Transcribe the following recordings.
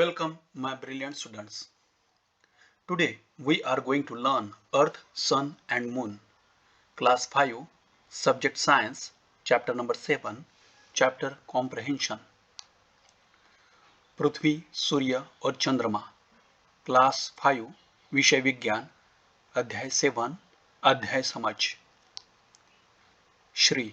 Welcome, my brilliant students. Today we are going to learn Earth, Sun and Moon, Class 5, Subject Science, Chapter number 7, Chapter Comprehension. पृथ्वी, सूर्य और चंद्रमा, class 5, विषय विज्ञान, अध्याय 7, अध्याय समझ. Shri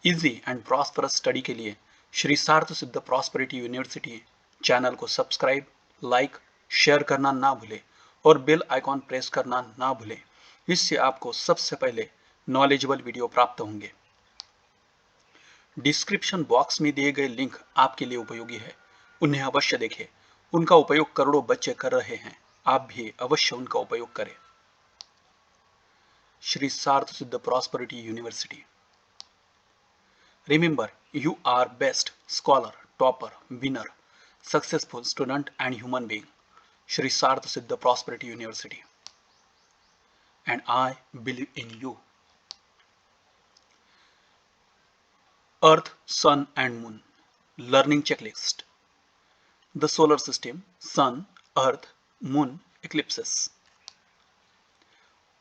easy and prosperous study के लिए श्री सार्थ सिद्ध प्रॉस्पेरिटी यूनिवर्सिटी चैनल को सब्सक्राइब, लाइक, शेयर करना ना भूले और बेल आइकॉन प्रेस करना ना भूले. इससे आपको सबसे पहले नॉलेजेबल वीडियो प्राप्त होंगे. डिस्क्रिप्शन बॉक्स में दिए गए लिंक आपके लिए उपयोगी है, उन्हें अवश्य देखें. उनका उपयोग करोड़ों बच्चे कर रहे हैं, आप भी अवश्य उनका उपयोग करें. श्री सार्थ सिद्ध prosperity university. Remember, you are best scholar, topper, winner, successful student and human being. Shri Sarth Siddha Prosperity University. And I believe in you. Earth, Sun and Moon. Learning checklist. The solar system, Sun, Earth, Moon, eclipses.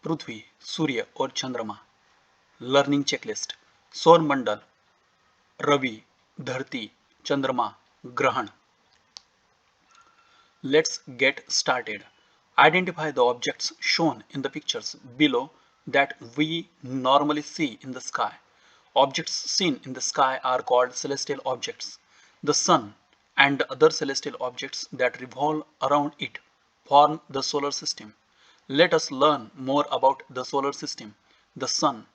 पृथ्वी, सूर्य और चंद्रमा. Learning checklist. सौर मंडल, रवि, धरती, चंद्रमा, ग्रहण. Let's get started. Identify the objects shown in the pictures below that we normally see in the sky. Objects seen in the sky are called celestial objects. The sun and the other celestial objects that revolve around it form the solar system. Let us learn more about the solar system, the sun,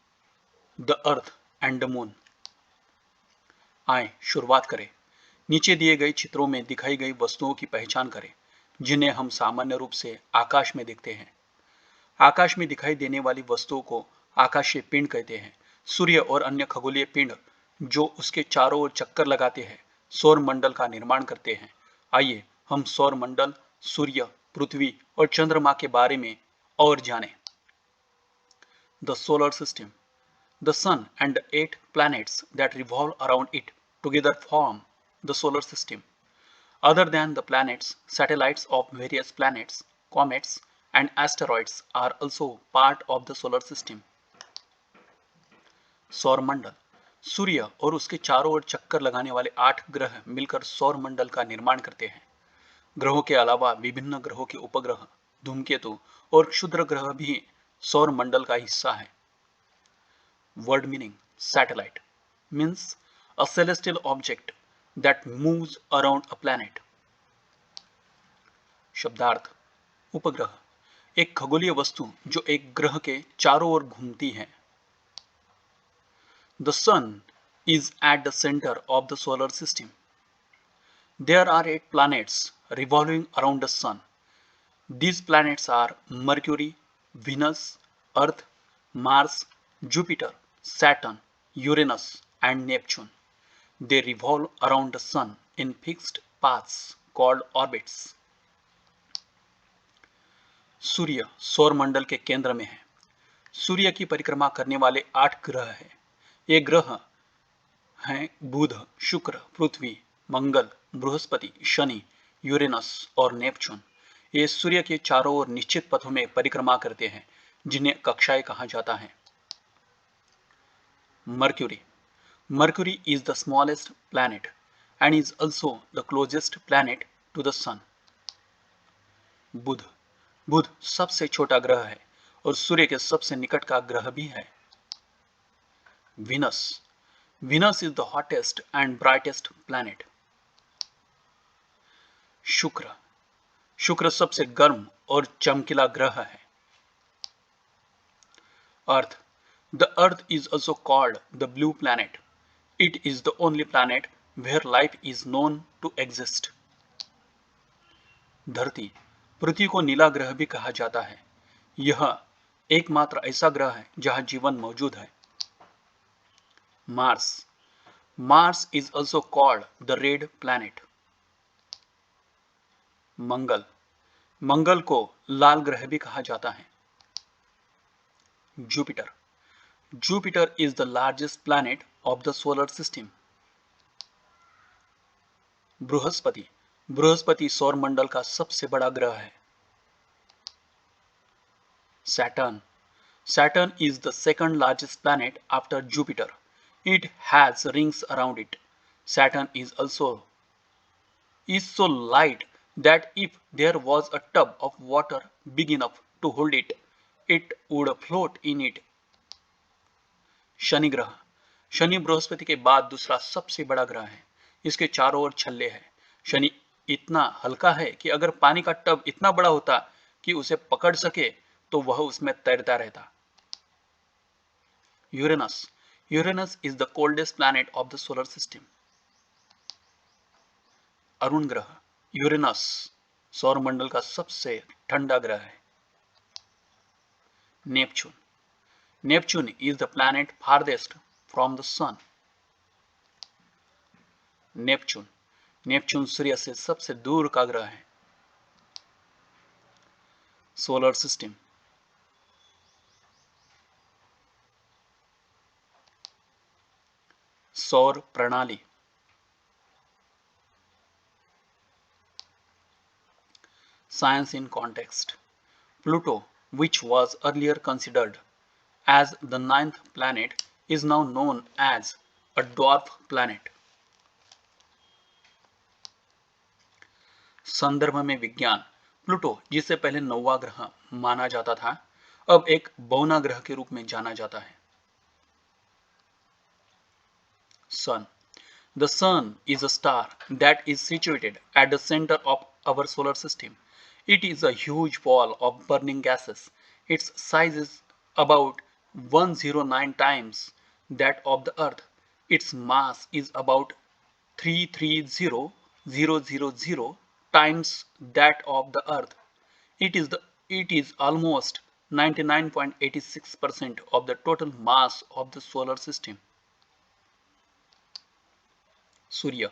the earth and the moon. आए शुरुआत करें. नीचे दिए गए चित्रों में दिखाई गई वस्तुओं की पहचान करें जिन्हें हम सामान्य रूप से आकाश में देखते हैं. आकाश में दिखाई देने वाली वस्तुओं को आकाशीय पिंड कहते हैं. सूर्य और अन्य खगोलीय पिंड जो उसके चारों ओर चक्कर लगाते हैं सौर मंडल का निर्माण करते हैं. आइए हम सौर मंडल, सूर्य, पृथ्वी और चंद्रमा के बारे में और जानें. The solar system. The sun and the 8 planets that revolve around it together form the solar system. Other than the planets, satellites of various planets, comets, and asteroids are also part of the solar system. सौर मंडल. सूर्य और उसके चारों ओर चक्कर लगाने वाले 8 ग्रह मिलकर सौर मंडल का निर्माण करते हैं. ग्रहों के अलावा विभिन्न ग्रहों के उपग्रह, धूमकेतु और क्षुद्र ग्रह भी सौर मंडल का हिस्सा है. Word meaning. Satellite means a celestial object that moves around a planet. शब्दार्थ. उपग्रह, एक खगोलीय वस्तु जो एक ग्रह के चारों ओर घूमती है. The sun is at the center of the solar system. There are 8 planets revolving around the sun. These planets are Mercury, Venus, Earth, Mars, Jupiter, Saturn, Uranus and Neptune. They revolve around the sun in fixed paths called orbits. सूर्य सौर मंडल के केंद्र में है. सूर्य की परिक्रमा करने वाले 8 ग्रह हैं. ये ग्रह हैं बुध, शुक्र, पृथ्वी, मंगल, बृहस्पति, शनि, यूरेनस और नेपच्यून. ये सूर्य के चारों ओर निश्चित पथों में परिक्रमा करते हैं जिन्हें कक्षाएं कहा जाता है. Mercury. Mercury is the smallest planet and is also the closest planet to the sun. बुध. बुध सबसे छोटा ग्रह है और सूर्य के सबसे निकट का ग्रह भी है. Venus. Venus is the hottest and brightest planet. शुक्र. शुक्र सबसे गर्म और चमकीला ग्रह है. Earth. The Earth is also called the blue planet. It is the only planet where life is known to exist. धरती. पृथ्वी को नीला ग्रह भी कहा जाता है. यह एकमात्र ऐसा ग्रह है जहां जीवन मौजूद है. Mars. Mars is also called the red planet. मंगल. मंगल को लाल ग्रह भी कहा जाता है. Jupiter. Jupiter is the largest planet of the solar system. Brihaspati. Brihaspati सौर मंडल का सबसे बड़ा ग्रह है। Saturn. Saturn is the second largest planet after Jupiter. It has rings around it. Saturn is so light that if there was a tub of water big enough to hold it, it would float in it. Shani ग्रह। शनि बृहस्पति के बाद दूसरा सबसे बड़ा ग्रह है। इसके चारों ओर छल्ले हैं। शनि इतना हल्का है कि अगर पानी का टब इतना बड़ा होता कि उसे पकड़ सके तो वह उसमें तैरता रहता। Uranus. Uranus is the coldest planet of the solar system. Arun ग्रह। यूरेनस सौर मंडल का सबसे ठंडा ग्रह है। Neptune. Neptune is the planet farthest from the sun. Neptune. Neptune सूर्य से सबसे दूर का ग्रह है। Solar system. सौर प्रणाली। Science in context. Pluto, which was earlier considered as the ninth planet, is now known as a dwarf planet. संदर्भ में विज्ञान। प्लूटो, जिसे पहले 9वां ग्रह माना जाता था, अब एक बौना ग्रह के रूप में जाना जाता है। सन। The sun is a star that is situated at the center of our solar system. It is a huge ball of burning gases. Its size is about 109 times that of the Earth. Its mass is about 330,000 times that of the Earth. It is almost 99.86% of the total mass of the solar system. सूर्य।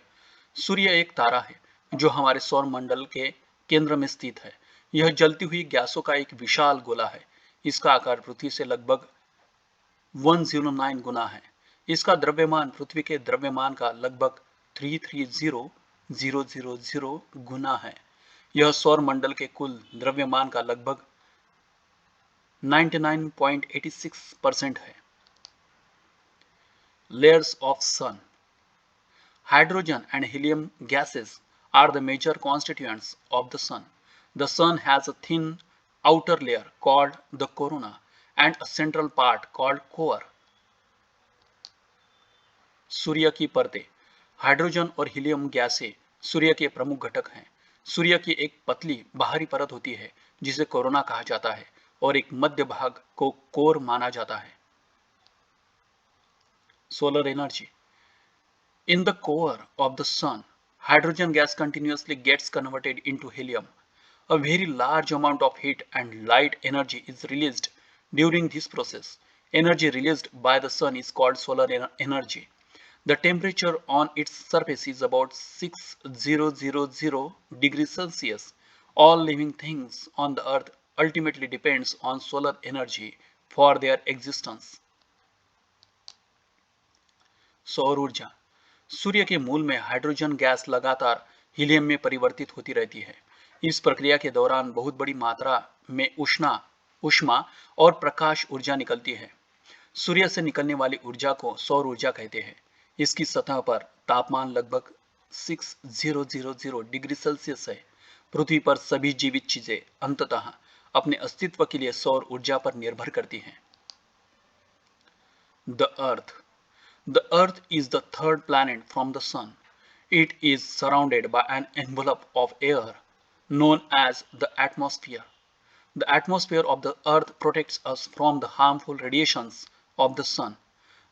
सूर्य एक तारा है जो हमारे सौर मंडल के केंद्र में स्थित है। यह जलती हुई गैसों का एक विशाल गोला है। इसका आकार पृथ्वी से लगभग 109 गुना है। इसका द्रव्यमान पृथ्वी के द्रव्यमान का लगभग 330,000 गुना है। यह सौर मंडल के कुल द्रव्यमान का लगभग 99.86% है। Layers of sun. Hydrogen and helium gases are the major constituents of the sun. The sun has a thin outer layer called the corona and a central part called core. सूर्य की परतें। हाइड्रोजन और helium गैसें सूर्य के प्रमुख घटक हैं। सूर्य की एक पतली बाहरी परत होती है जिसे कोरोना कहा जाता है और एक मध्य भाग को कोर माना जाता है। Solar energy. In the core of the sun, hydrogen gas continuously gets converted into helium. A very large amount of heat and light energy is released during this process. Energy released by the sun is called solar energy. The temperature on its surface is about 6000 degrees Celsius. All living things on the earth ultimately depends on solar energy for their existence. सौर ऊर्जा। सूर्य के मूल में hydrogen gas लगातार helium में परिवर्तित होती रहती है। इस प्रक्रिया के दौरान बहुत बड़ी मात्रा में ऊष्मा और प्रकाश ऊर्जा निकलती है। सूर्य से निकलने वाली ऊर्जा को सौर ऊर्जा कहते हैं। इसकी सतह पर तापमान लगभग 6000 डिग्री सेल्सियस है। पृथ्वी पर सभी जीवित चीजें अंततः अपने अस्तित्व के लिए सौर ऊर्जा पर निर्भर करती हैं। The earth. The Earth is the third planet from the Sun. It is surrounded by an envelope of air known as the atmosphere. The atmosphere of the Earth protects us from the harmful radiations of the Sun.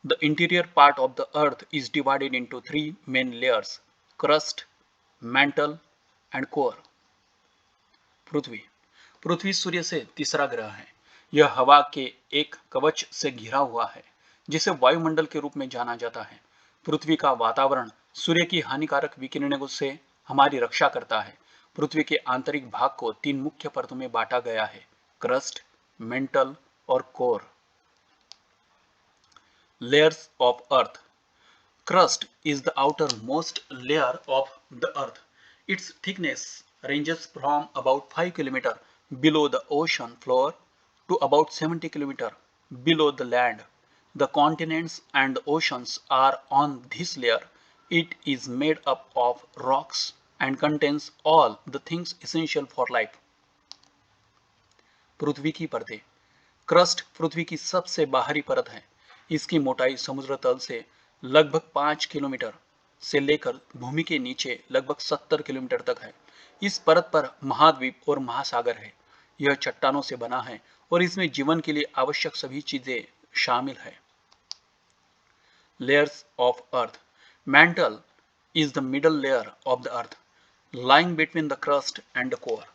The interior part of the Earth is divided into three main layers: crust, mantle, and core. पृथ्वी। पृथ्वी सूर्य से तीसरा ग्रह है। यह हवा के एक कवच से घिरा हुआ है जिसे वायुमंडल के रूप में जाना जाता है। पृथ्वी का वातावरण सूर्य की हानिकारक विकिरणों से हमारी रक्षा करता है। पृथ्वी के आंतरिक भाग को 3 मुख्य परतों में बांटा गया है: क्रस्ट, मेंटल और core. Layers of earth. Crust is the outermost layer of the earth. Its thickness ranges from about 5 km below the ocean floor to about 70 km below the land. The continents and the oceans are on this layer. It is made up of rocks and contains all the things essential for life. पृथ्वी की परतें। Crust पृथ्वी की सबसे बाहरी परत है। इसकी मोटाई समुद्र तल से लगभग 5 किलोमीटर से लेकर भूमि के नीचे लगभग 70 किलोमीटर तक है। इस परत पर महाद्वीप और महासागर है। यह चट्टानों से बना है और इसमें जीवन के लिए आवश्यक सभी चीजें शामिल है। Layers of Earth. Mantle is the middle layer of the Earth, lying between the crust and the core.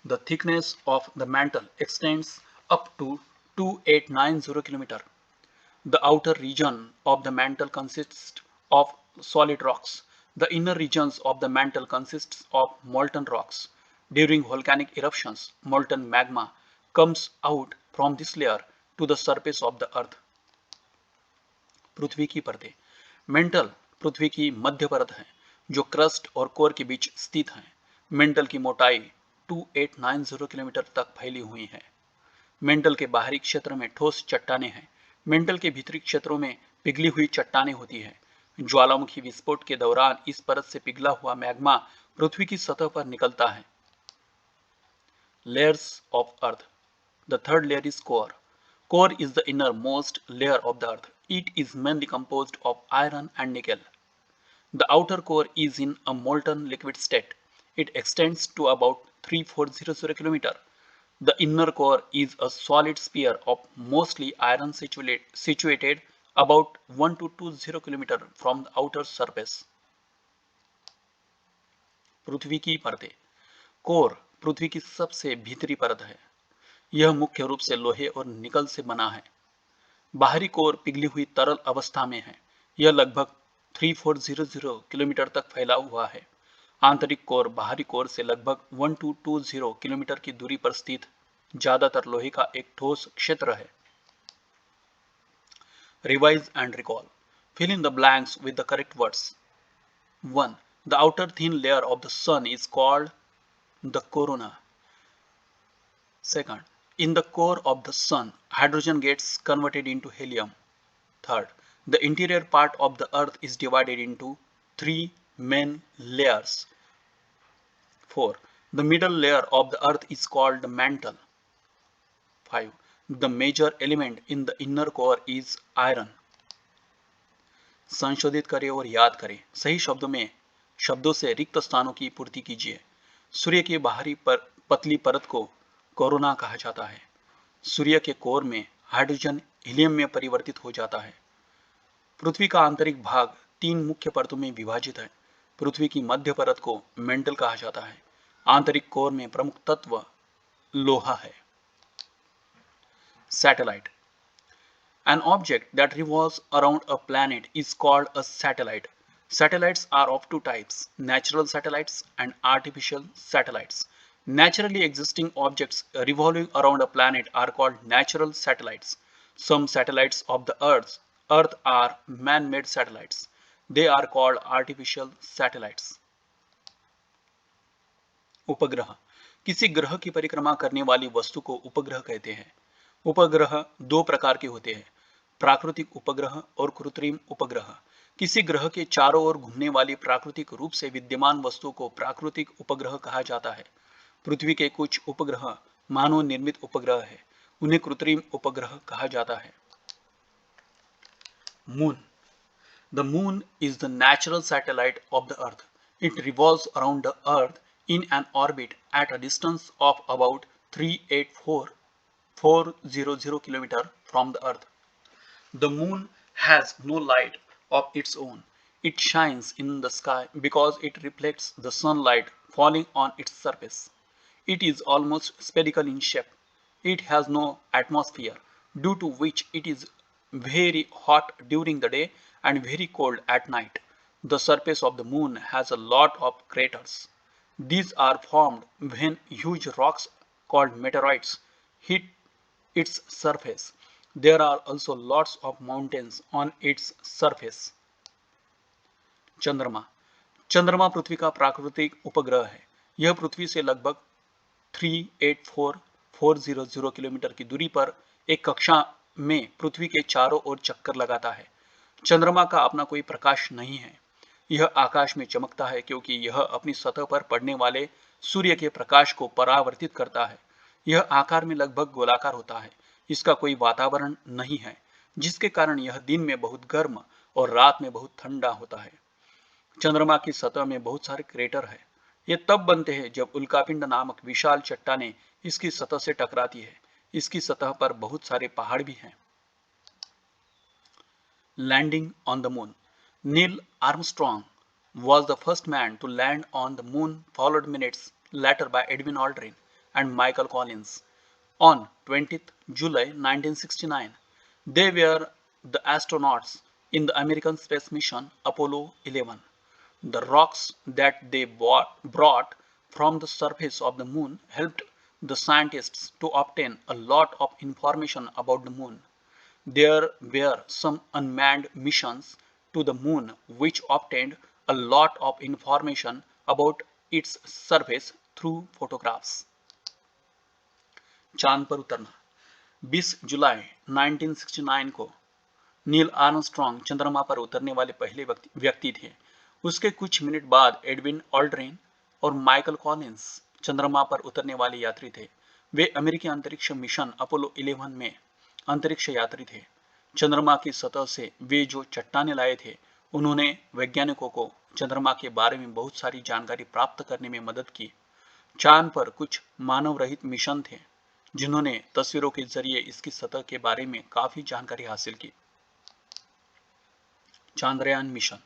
The thickness of the mantle extends up to 2890 km. The outer region of the mantle consists of solid rocks. The inner regions of the mantle consists of molten rocks. During volcanic eruptions, molten magma comes out from this layer to the surface of the earth. पृथ्वी की परतें। Mental पृथ्वी की मध्य परत है जो crust और core के बीच स्थित है। मेंटल की मोटाई 2890 किलोमीटर तक फैली हुई है। मेंटल के बाहरी क्षेत्र में ठोस चट्टानें हैं। मेंटल के भीतरी क्षेत्रों में पिघली हुई चट्टानें होती है। ज्वालामुखी विस्फोट के दौरान इस परत से पिघला हुआ मैग्मा पृथ्वी की सतह पर निकलता है। Layers of earth. The third layer is core. Core is the innermost layer of the earth. It is mainly composed of iron and nickel. The outer core is in a molten liquid state. It extends to about 3400 km. The inner core is a solid sphere of mostly iron situated about 1220 km from the outer surface. पृथ्वी की परतें। Core पृथ्वी की सबसे भीतरी परत है। यह मुख्य रूप से लोहे और निकल से बना है। बाहरी कोर पिघली हुई तरल अवस्था में है। यह लगभग 3400 किलोमीटर तक फैला हुआ है। आंतरिक कोर बाहरी कोर से लगभग 1220 किलोमीटर की दूरी पर स्थित ज्यादातर लोहे का एक ठोस क्षेत्र है। Revise and recall. Fill in the blanks with the correct words. 1. The outer thin layer of the sun is called the corona. Second, in the core of the sun, hydrogen gets converted into helium. Third, the interior part of the earth is divided into 3 main layers. 4. The middle layer of the earth is called the mantle. 5. The major element in the inner core is iron. संशोधित करें और याद करें। सही शब्दों से रिक्त स्थानों की पूर्ति कीजिए। सूर्य की बाहरी पतली परत को कोरोना कहा जाता है। सूर्य के कोर में हाइड्रोजन हीलियम में परिवर्तित हो जाता है। पृथ्वी का आंतरिक भाग 3 मुख्य परतों में विभाजित है। पृथ्वी की मध्य परत को मेंटल कहा जाता है। आंतरिक कोर में प्रमुख तत्व लोहा है। Satellite. An object that revolves around a planet is called a satellite. Satellites are of two types, natural satellites and artificial satellites. Naturally existing objects revolving around a planet are called natural satellites. Some satellites of the Earth are man-made satellites. They are called artificial satellites. उपग्रह। किसी ग्रह की परिक्रमा करने वाली वस्तु को उपग्रह कहते हैं। उपग्रह दो प्रकार के होते हैं, प्राकृतिक उपग्रह और कृत्रिम उपग्रह। किसी ग्रह के चारों ओर घूमने वाली प्राकृतिक रूप से विद्यमान वस्तु को प्राकृतिक उपग्रह कहा जाता है। पृथ्वी के कुछ उपग्रह मानव निर्मित उपग्रह है, उन्हें कृत्रिम उपग्रह कहा जाता है। Moon. The moon is the natural satellite of the earth. It revolves around the earth in an orbit at a distance of about 384,400 km from the earth. The moon has no light of its own. It shines in the sky because it reflects the sunlight falling on its surface. It is almost spherical in shape. It has no atmosphere, due to which it is very hot during the day and very cold at night. The surface of the moon has a lot of craters. These are formed when huge rocks called meteoroids hit its surface. There are also lots of mountains on its surface. चंद्रमा। चंद्रमा पृथ्वी का प्राकृतिक उपग्रह है। यह पृथ्वी से लगभग 384400 kilometre की दूरी पर एक कक्षा में पृथ्वी के चारों ओर चक्कर लगाता है। चंद्रमा का अपना कोई प्रकाश नहीं है। यह आकाश में चमकता है क्योंकि यह अपनी सतह पर पड़ने वाले सूर्य के प्रकाश को परावर्तित करता है। यह आकार में लगभग गोलाकार होता है। इसका कोई वातावरण नहीं है, जिसके कारण यह दिन में बहुत गर्म और रात में बहुत ठंडा होता है। चंद्रमा की सतह में बहुत सारे क्रेटर है। ये तब बनते हैं जब उल्कापिंड नामक विशाल चट्टानें इसकी सतह से टकराती है। इसकी सतह पर बहुत सारे पहाड़ भी हैं। Landing on the moon. Neil Armstrong was the first man to land on the moon, followed minutes later by Edwin Aldrin and Michael Collins. On 20th July 1969, they were the astronauts in the American space mission Apollo 11. The rocks that they brought from the surface of the moon helped the scientists to obtain a lot of information about the moon. There were some unmanned missions to the moon which obtained a lot of information about its surface through photographs. चांद पर उतरना 20 जुलाई 1969 को Neil Armstrong चंद्रमा पर उतरने वाले पहले व्यक्ति थे। उसके कुछ मिनट बाद एडविन ऑल्ड्रिन और माइकल कॉलिंस चंद्रमा पर उतरने वाले यात्री थे। वे अमेरिकी अंतरिक्ष मिशन अपोलो 11 में अंतरिक्ष यात्री थे। चंद्रमा की सतह से वे जो चट्टानें लाए थे, उन्होंने वैज्ञानिकों को चंद्रमा के बारे में बहुत सारी जानकारी प्राप्त करने में मदद की। चांद पर कुछ मानव रहित मिशन थे, जिन्होंने तस्वीरों के जरिए इसकी सतह के बारे में काफी जानकारी हासिल की। Chandrayaan mission.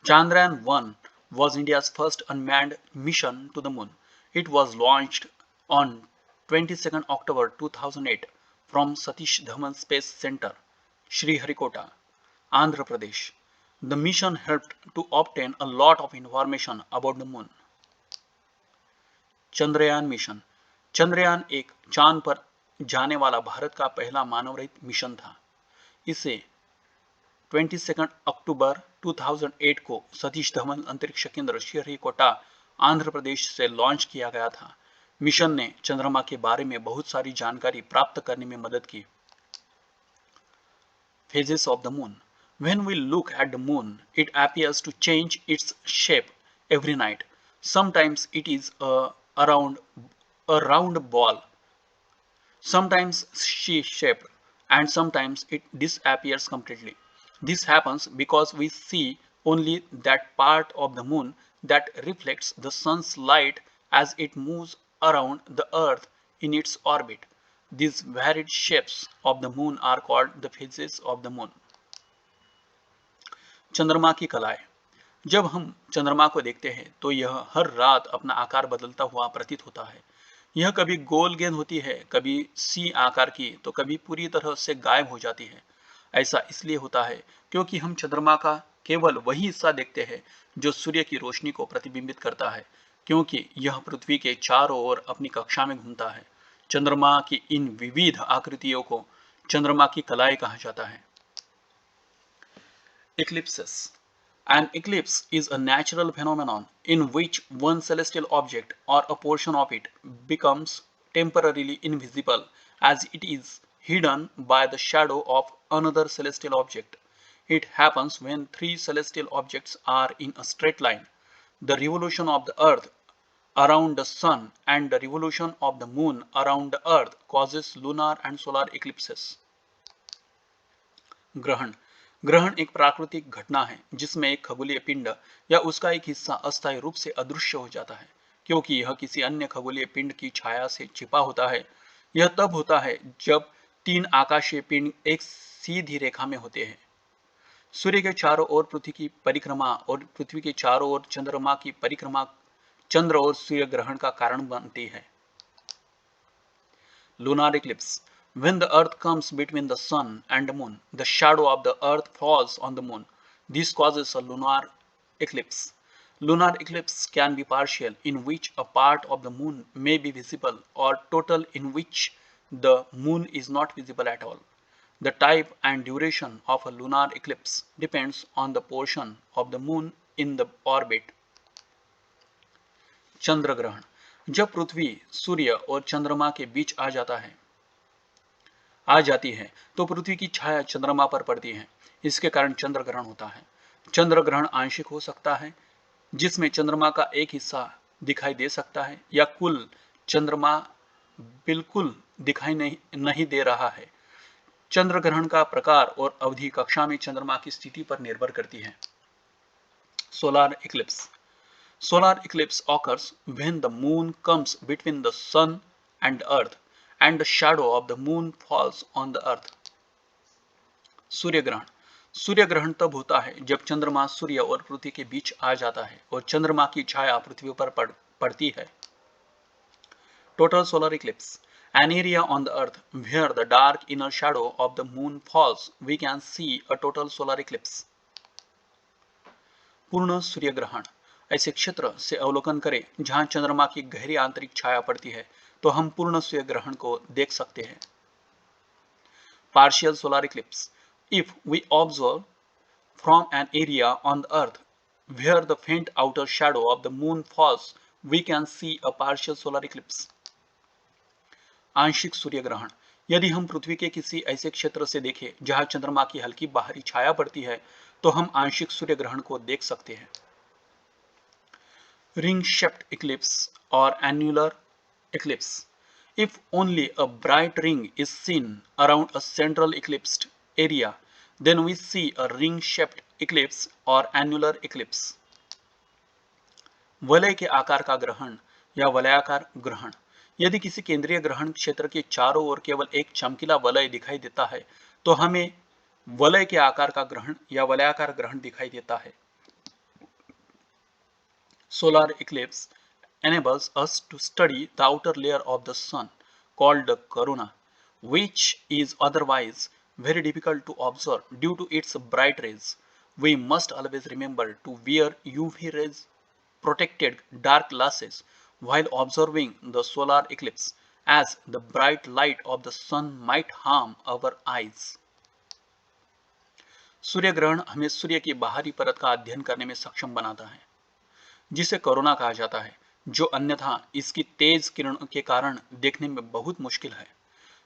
Chandrayaan 1 was India's first unmanned mission to the moon. It was launched on 22nd October 2008 from Satish Dhawan Space Center, Sriharikota, Andhra Pradesh. The mission helped to obtain a lot of information about the moon. Chandrayaan mission. Chandrayaan एक चांद पर जाने वाला भारत का पहला मानव रहित mission था। इसे 22 अक्टूबर 2008 को सतीश धवन अंतरिक्ष केंद्र श्रीहरिकोटा, आंध्र प्रदेश से लॉन्च किया गया था। मिशन ने चंद्रमा के बारे में बहुत सारी जानकारी प्राप्त करने में मदद की। Phases of the moon. When we look at the moon, it appears to change its shape every night. Sometimes it is a round ball, sometimes C-shaped, and sometimes it disappears completely. This happens because we see only that part of the moon that reflects the sun's light as it moves around the earth in its orbit. These varied shapes of the moon are called the phases of the moon. चंद्रमा की कलाएं। जब हम चंद्रमा को देखते हैं तो यह हर रात अपना आकार बदलता हुआ प्रतीत होता है। यह कभी गोल गेंद होती है, कभी सी आकार की, तो कभी पूरी तरह से गायब हो जाती है। ऐसा इसलिए होता है क्योंकि हम चंद्रमा का केवल वही हिस्सा देखते हैं जो सूर्य की रोशनी को प्रतिबिंबित करता है, क्योंकि यह पृथ्वी के चारों ओर अपनी कक्षा में घूमता है। चंद्रमा की इन विविध आकृतियों को चंद्रमा की कलाएं कहा जाता है। Eclipses. An eclipse is a natural phenomenon in which one celestial object or a portion of it becomes temporarily invisible as it is hidden by the shadow of another celestial object. It happens when three celestial objects are in a straight line. The revolution of the earth around the sun and the revolution of the moon around the earth causes lunar and solar eclipses. ग्रहण। ग्रहण एक प्राकृतिक घटना है जिसमें एक खगोलीय पिंड या उसका एक हिस्सा अस्थायी रूप से अदृश्य हो जाता है, क्योंकि यह किसी अन्य खगोलीय पिंड की छाया से छिपा होता है। यह तब होता है जब तीन आकाशीय पिंड एक सीधी रेखा में होते हैं। सूर्य के चारों ओर पृथ्वी की परिक्रमा और पृथ्वी के चारों ओर चंद्रमा की परिक्रमा चंद्र और सूर्य ग्रहण का कारण बनती है। Lunar Eclipse. When the earth comes between the sun and the moon, the shadow of the earth falls on the moon. This causes a lunar eclipse. Lunar eclipse can be partial, in which a part of the moon may be visible, or total, in which the moon is not visible at all. The type and duration of a lunar eclipse depends on the portion of the moon in the orbit चंद्र ग्रहण। जब पृथ्वी सूर्य और चंद्रमा के बीच आ जाती है तो पृथ्वी की छाया चंद्रमा पर पड़ती है। इसके कारण चंद्र ग्रहण होता है। चंद्र ग्रहण आंशिक हो सकता है, जिसमें चंद्रमा का एक हिस्सा दिखाई दे सकता है, या कुल चंद्रमा बिल्कुल दिखाई नहीं दे रहा है। चंद्र ग्रहण का प्रकार और अवधि कक्षा में चंद्रमा की स्थिति पर निर्भर करती है। Solar Eclipse. Solar eclipse occurs when the moon comes between the sun and earth and the shadow of the moon falls on the earth. सूर्य ग्रहण। सूर्य ग्रहण तब होता है जब चंद्रमा सूर्य और पृथ्वी के बीच आ जाता है और चंद्रमा की छाया पृथ्वी पर पड़ती है। Total solar eclipse. An area on the earth where the dark inner shadow of the moon falls, we can see a total solar eclipse. पूर्ण सूर्य ग्रहण। ऐसे क्षेत्र से अवलोकन करें जहां चंद्रमा की गहरी आंतरिक छाया पड़ती है तो हम पूर्ण सूर्य ग्रहण को देख सकते हैं। Partial solar eclipse. If we observe from an area on the earth where the faint outer shadow of the moon falls, we can see a partial solar eclipse. आंशिक सूर्य ग्रहण। यदि हम पृथ्वी के किसी ऐसे क्षेत्र से देखें जहां चंद्रमा की हल्की बाहरी छाया पड़ती है तो हम आंशिक सूर्य ग्रहण को देख सकते हैं। Ring-shaped eclipse or annular eclipse. If only a bright ring is seen around a central eclipsed area, then we see a ring-shaped eclipse or annular eclipse. वलय के आकार का ग्रहण या वलयाकार ग्रहण। यदि किसी केंद्रीय ग्रहण क्षेत्र के चारों ओर केवल एक चमकीला वलय दिखाई देता है तो हमें वलय के आकार का ग्रहण या वलयाकार ग्रहण दिखाई देता है। Solar eclipse enables us to study the outer layer of the sun called the corona, which is otherwise very difficult to observe due to its bright rays. We must always remember to wear UV rays protected dark glasses while observing the solar eclipse, as the bright light of the sun might harm our eyes. सूर्य ग्रहण हमें सूर्य की बाहरी परत का अध्ययन करने में सक्षम बनाता है, जिसे कोरोना कहा जाता है, जो अन्यथा इसकी तेज किरणों के कारण देखने में बहुत मुश्किल है।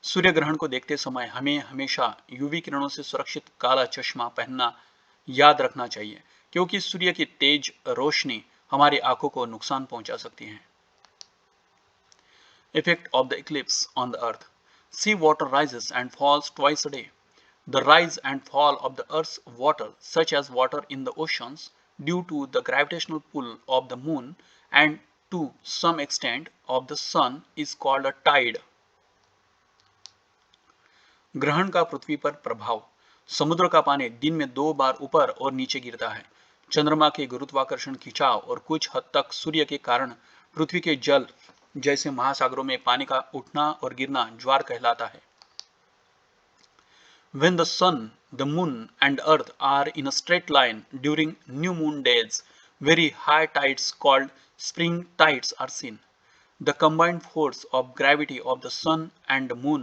सूर्य ग्रहण को देखते समय हमें हमेशा यूवी किरणों से सुरक्षित काला चश्मा पहनना याद रखना चाहिए, क्योंकि सूर्य की तेज रोशनी हमारी आंखों को नुकसान पहुंचा सकती है। Effect of the eclipse on the earth. Sea water rises and falls twice a day. The rise and fall of the Earth's water, such as water in the oceans, due to the gravitational pull of the moon and to some extent of the sun, is called a tide. ग्रहण का पृथ्वी पर प्रभाव। समुद्र का पानी दिन में 2 बार ऊपर और नीचे गिरता है। चंद्रमा के गुरुत्वाकर्षण खिंचाव और कुछ हद तक सूर्य के कारण पृथ्वी के जल जैसे महासागरों में पानी का उठना और गिरना ज्वार कहलाता है। When the sun, the moon and earth are in a straight line during new moon days, very high tides called spring tides are seen. The combined force of gravity of the sun and the moon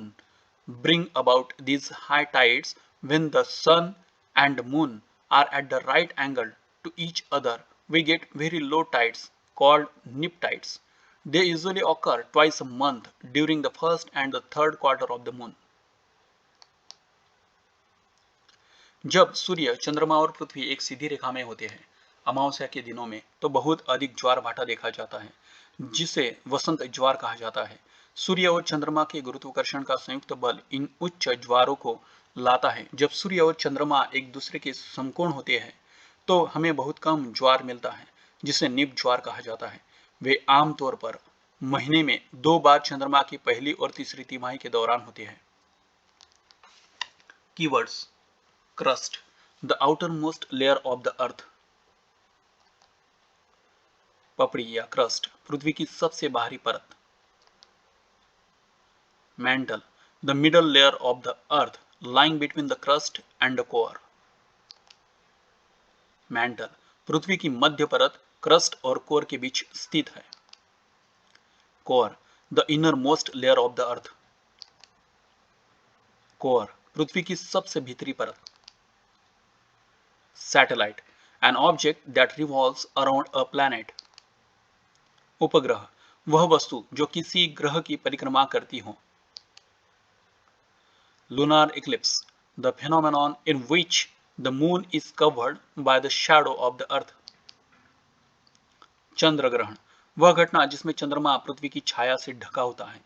bring about these high tides. When the sun and moon are at the right angle to each other, we get very low tides called nip tides. They usually occur twice a month during the first and the third quarter of the moon. जब सूर्य, चंद्रमा और पृथ्वी एक सीधी रेखा में होते हैं अमावस्या के दिनों में, तो बहुत अधिक ज्वार भाटा देखा जाता है, जिसे वसंत ज्वार कहा जाता है। सूर्य और चंद्रमा के गुरुत्वाकर्षण का संयुक्त बल इन उच्च ज्वारों को लाता है। जब सूर्य और चंद्रमा एक दूसरे के समकोण होते हैं तो हमें बहुत कम ज्वार मिलता है, जिसे निप ज्वार कहा जाता है। वे आमतौर पर महीने में 2 बार चंद्रमा की पहली और तीसरी तिमाही के दौरान होते हैं। Keywords. Crust, the outermost layer of the earth. पपड़ी या क्रस्ट, पृथ्वी की सबसे बाहरी परत। Mantle, the middle layer of the earth lying between the crust and the core. Mantle, पृथ्वी की मध्य परत क्रस्ट और कोर के बीच स्थित है। Core, the innermost layer of the earth. Core, पृथ्वी की सबसे भीतरी परत। Satellite, an object that revolves around a planet. उपग्रह, वह वस्तु जो किसी ग्रह की परिक्रमा करती हो। Lunar eclipse, the phenomenon in which the moon is covered by the shadow of the earth. चंद्र ग्रहण, वह घटना जिसमें चंद्रमा पृथ्वी की छाया से ढका होता है।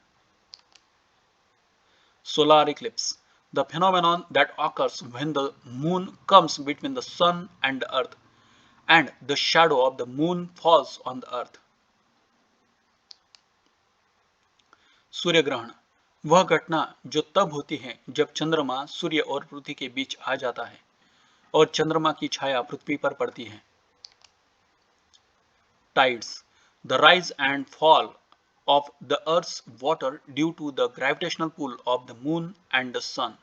Solar eclipse, the phenomenon that occurs when the moon comes between the sun and the earth and the shadow of the moon falls on the earth. सूर्य ग्रहण, वह घटना जो तब होती है जब चंद्रमा सूर्य और पृथ्वी के बीच आ जाता है और चंद्रमा की छाया पृथ्वी पर पड़ती है। Tides, the rise and fall of the earth's water due to the gravitational pull of the moon and the sun.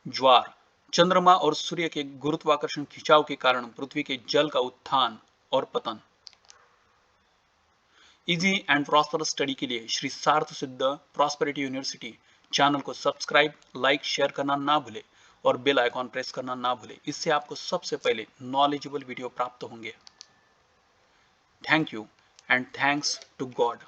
ज्वार, चंद्रमा और सूर्य के गुरुत्वाकर्षण खिंचाव के कारण पृथ्वी के जल का उत्थान और पतन। इजी एंड प्रॉस्परस स्टडी के लिए श्री सार्थ सिद्ध प्रॉस्पेरिटी यूनिवर्सिटी चैनल को सब्सक्राइब, लाइक, शेयर करना ना भूले और बेल आइकॉन प्रेस करना ना भूले। इससे आपको सबसे पहले नॉलेजेबल वीडियो प्राप्त होंगे। Thank you and thanks to God.